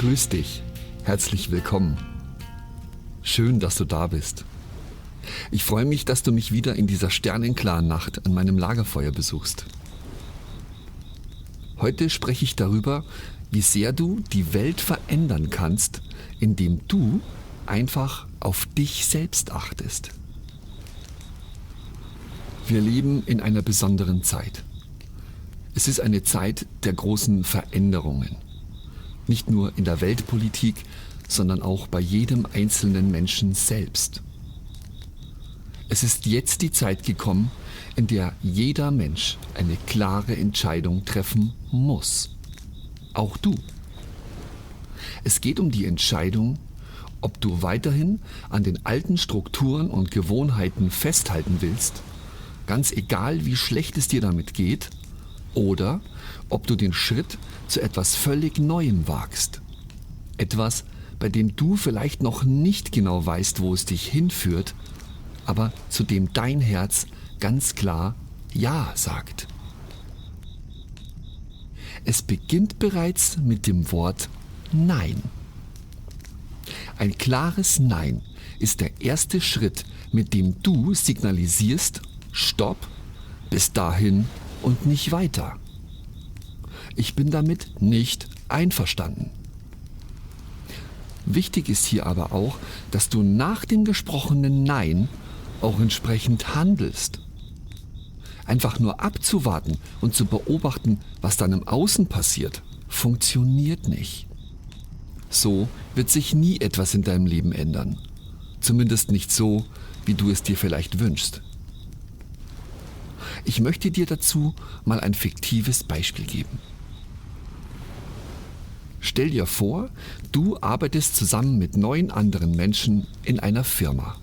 Grüß dich, herzlich willkommen. Schön, dass du da bist. Ich freue mich, dass du mich wieder in dieser sternenklaren Nacht an meinem Lagerfeuer besuchst. Heute spreche ich darüber, wie sehr du die Welt verändern kannst, indem du einfach auf dich selbst achtest. Wir leben in einer besonderen Zeit. Es ist eine Zeit der großen Veränderungen. Nicht nur in der Weltpolitik, sondern auch bei jedem einzelnen Menschen selbst. Es ist jetzt die Zeit gekommen, in der jeder Mensch eine klare Entscheidung treffen muss. Auch du. Es geht um die Entscheidung, ob du weiterhin an den alten Strukturen und Gewohnheiten festhalten willst, ganz egal wie schlecht es dir damit geht, oder ob du den Schritt zu etwas völlig Neuem wagst. Etwas, bei dem du vielleicht noch nicht genau weißt, wo es dich hinführt, aber zu dem dein Herz ganz klar Ja sagt. Es beginnt bereits mit dem Wort Nein. Ein klares Nein ist der erste Schritt, mit dem du signalisierst, Stopp, bis dahin und nicht weiter. Ich bin damit nicht einverstanden. Wichtig ist hier aber auch, dass du nach dem gesprochenen Nein auch entsprechend handelst. Einfach nur abzuwarten und zu beobachten, was dann im Außen passiert, funktioniert nicht. So wird sich nie etwas in deinem Leben ändern. Zumindest nicht so, wie du es dir vielleicht wünschst. Ich möchte dir dazu mal ein fiktives Beispiel geben. Stell dir vor, du arbeitest zusammen mit 9 anderen Menschen in einer Firma.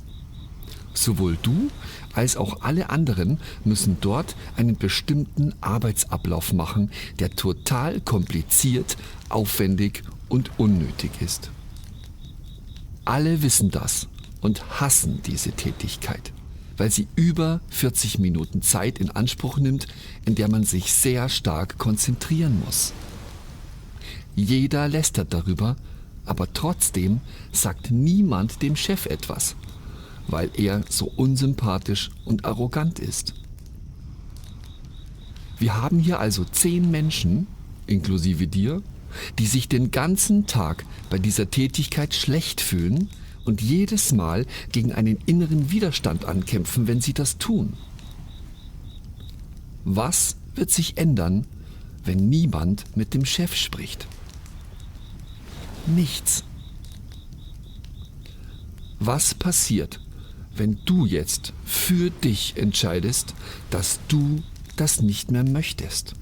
Sowohl du als auch alle anderen müssen dort einen bestimmten Arbeitsablauf machen, der total kompliziert, aufwendig und unnötig ist. Alle wissen das und hassen diese Tätigkeit, weil sie über 40 Minuten Zeit in Anspruch nimmt, in der man sich sehr stark konzentrieren muss. Jeder lästert darüber, aber trotzdem sagt niemand dem Chef etwas, weil er so unsympathisch und arrogant ist. Wir haben hier also 10 Menschen, inklusive dir, die sich den ganzen Tag bei dieser Tätigkeit schlecht fühlen und jedes Mal gegen einen inneren Widerstand ankämpfen, wenn sie das tun. Was wird sich ändern, wenn niemand mit dem Chef spricht? Nichts. Was passiert, wenn du jetzt für dich entscheidest, dass du das nicht mehr möchtest?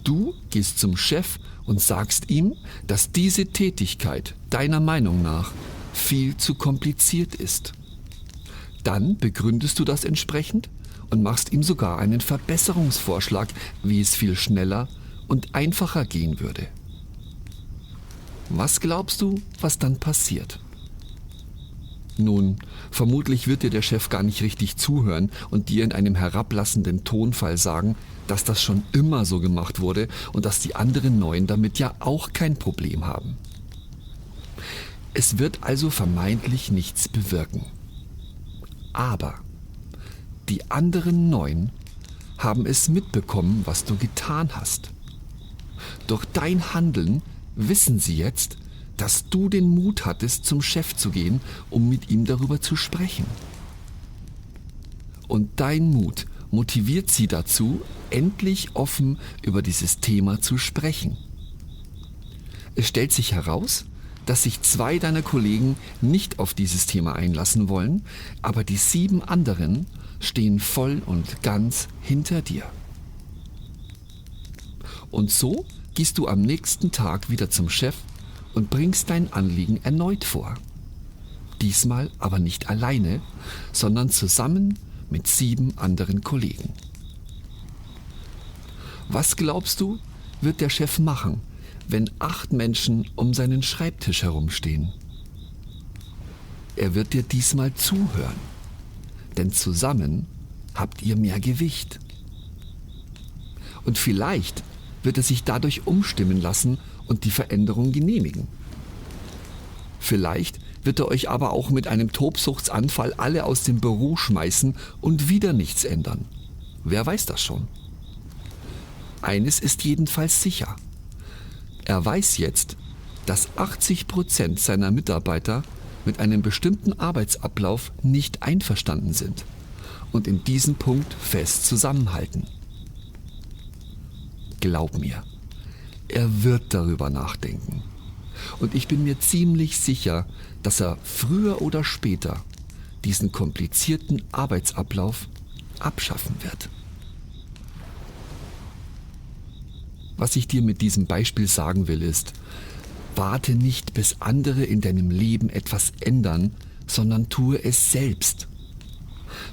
Du gehst zum Chef und sagst ihm, dass diese Tätigkeit deiner Meinung nach viel zu kompliziert ist. Dann begründest du das entsprechend und machst ihm sogar einen Verbesserungsvorschlag, wie es viel schneller und einfacher gehen würde. Was glaubst du, was dann passiert? Nun, vermutlich wird dir der Chef gar nicht richtig zuhören und dir in einem herablassenden Tonfall sagen, dass das schon immer so gemacht wurde und dass die anderen 9 damit ja auch kein Problem haben. Es wird also vermeintlich nichts bewirken. Aber die anderen 9 haben es mitbekommen, was du getan hast. Durch dein Handeln wissen sie jetzt, dass du den Mut hattest, zum Chef zu gehen, um mit ihm darüber zu sprechen. Und dein Mut motiviert sie dazu, endlich offen über dieses Thema zu sprechen. Es stellt sich heraus, dass sich 2 deiner Kollegen nicht auf dieses Thema einlassen wollen, aber die 7 anderen stehen voll und ganz hinter dir. Und so gehst du am nächsten Tag wieder zum Chef und bringst dein Anliegen erneut vor. Diesmal aber nicht alleine, sondern zusammen mit 7 anderen Kollegen. Was glaubst du, wird der Chef machen, wenn 8 Menschen um seinen Schreibtisch herumstehen? Er wird dir diesmal zuhören, denn zusammen habt ihr mehr Gewicht. Und vielleicht wird er sich dadurch umstimmen lassen und die Veränderung genehmigen. Vielleicht wird er euch aber auch mit einem Tobsuchtsanfall alle aus dem Büro schmeißen und wieder nichts ändern. Wer weiß das schon? Eines ist jedenfalls sicher. Er weiß jetzt, dass 80% seiner Mitarbeiter mit einem bestimmten Arbeitsablauf nicht einverstanden sind und in diesem Punkt fest zusammenhalten. Glaub mir, er wird darüber nachdenken. Und ich bin mir ziemlich sicher, dass er früher oder später diesen komplizierten Arbeitsablauf abschaffen wird. Was ich dir mit diesem Beispiel sagen will, ist: Warte nicht, bis andere in deinem Leben etwas ändern, sondern tue es selbst.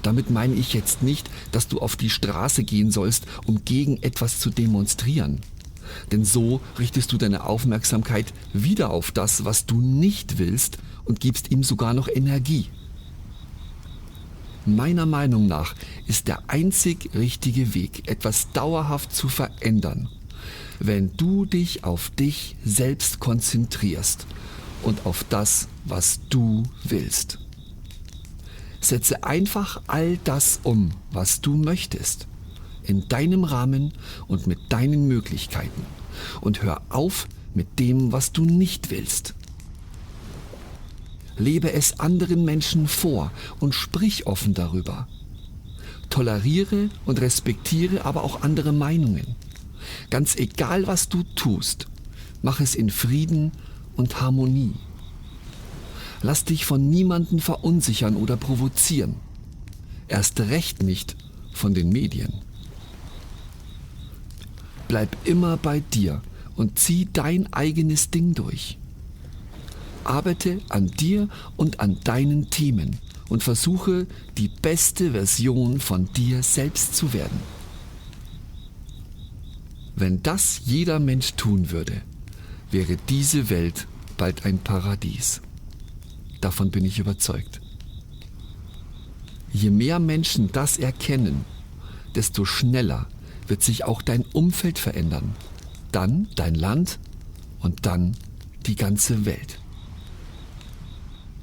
Damit meine ich jetzt nicht, dass du auf die Straße gehen sollst, um gegen etwas zu demonstrieren. Denn so richtest du deine Aufmerksamkeit wieder auf das, was du nicht willst, und gibst ihm sogar noch Energie. Meiner Meinung nach ist der einzig richtige Weg, etwas dauerhaft zu verändern, wenn du dich auf dich selbst konzentrierst und auf das, was du willst. Setze einfach all das um, was du möchtest, in deinem Rahmen und mit deinen Möglichkeiten, und hör auf mit dem, was du nicht willst. Lebe es anderen Menschen vor und sprich offen darüber. Toleriere und respektiere aber auch andere Meinungen. Ganz egal, was du tust, mach es in Frieden und Harmonie. Lass dich von niemandem verunsichern oder provozieren. Erst recht nicht von den Medien. Bleib immer bei dir und zieh dein eigenes Ding durch. Arbeite an dir und an deinen Themen und versuche, die beste Version von dir selbst zu werden. Wenn das jeder Mensch tun würde, wäre diese Welt bald ein Paradies. Davon bin ich überzeugt. Je mehr Menschen das erkennen, desto schneller wird sich auch dein Umfeld verändern, dann dein Land und dann die ganze Welt.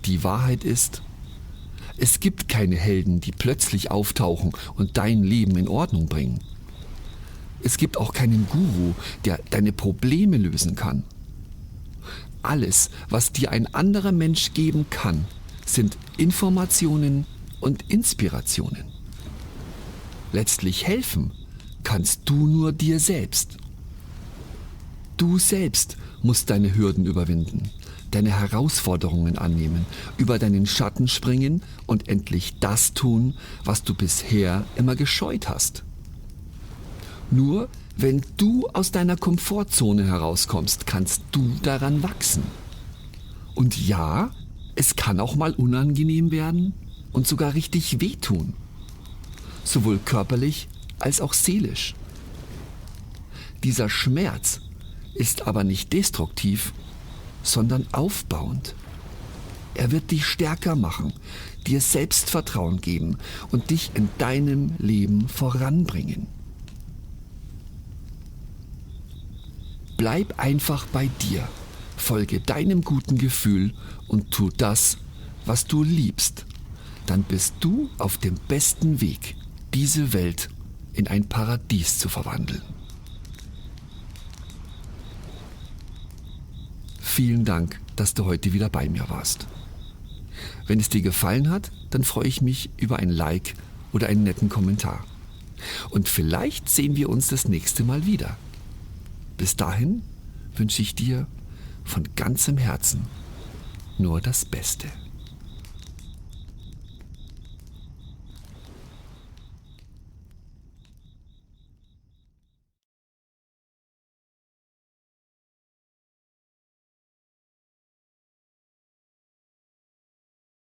Die Wahrheit ist, es gibt keine Helden, die plötzlich auftauchen und dein Leben in Ordnung bringen. Es gibt auch keinen Guru, der deine Probleme lösen kann. Alles, was dir ein anderer Mensch geben kann, sind Informationen und Inspirationen. Letztlich helfen kannst du nur dir selbst. Du selbst musst deine Hürden überwinden, deine Herausforderungen annehmen, über deinen Schatten springen und endlich das tun, was du bisher immer gescheut hast. Nur wenn du aus deiner Komfortzone herauskommst, kannst du daran wachsen. Und ja, es kann auch mal unangenehm werden und sogar richtig wehtun. Sowohl körperlich als auch seelisch. Dieser Schmerz ist aber nicht destruktiv, sondern aufbauend. Er wird dich stärker machen, dir Selbstvertrauen geben und dich in deinem Leben voranbringen. Bleib einfach bei dir, folge deinem guten Gefühl und tu das, was du liebst. Dann bist du auf dem besten Weg, diese Welt in ein Paradies zu verwandeln. Vielen Dank, dass du heute wieder bei mir warst. Wenn es dir gefallen hat, dann freue ich mich über ein Like oder einen netten Kommentar. Und vielleicht sehen wir uns das nächste Mal wieder. Bis dahin wünsche ich dir von ganzem Herzen nur das Beste.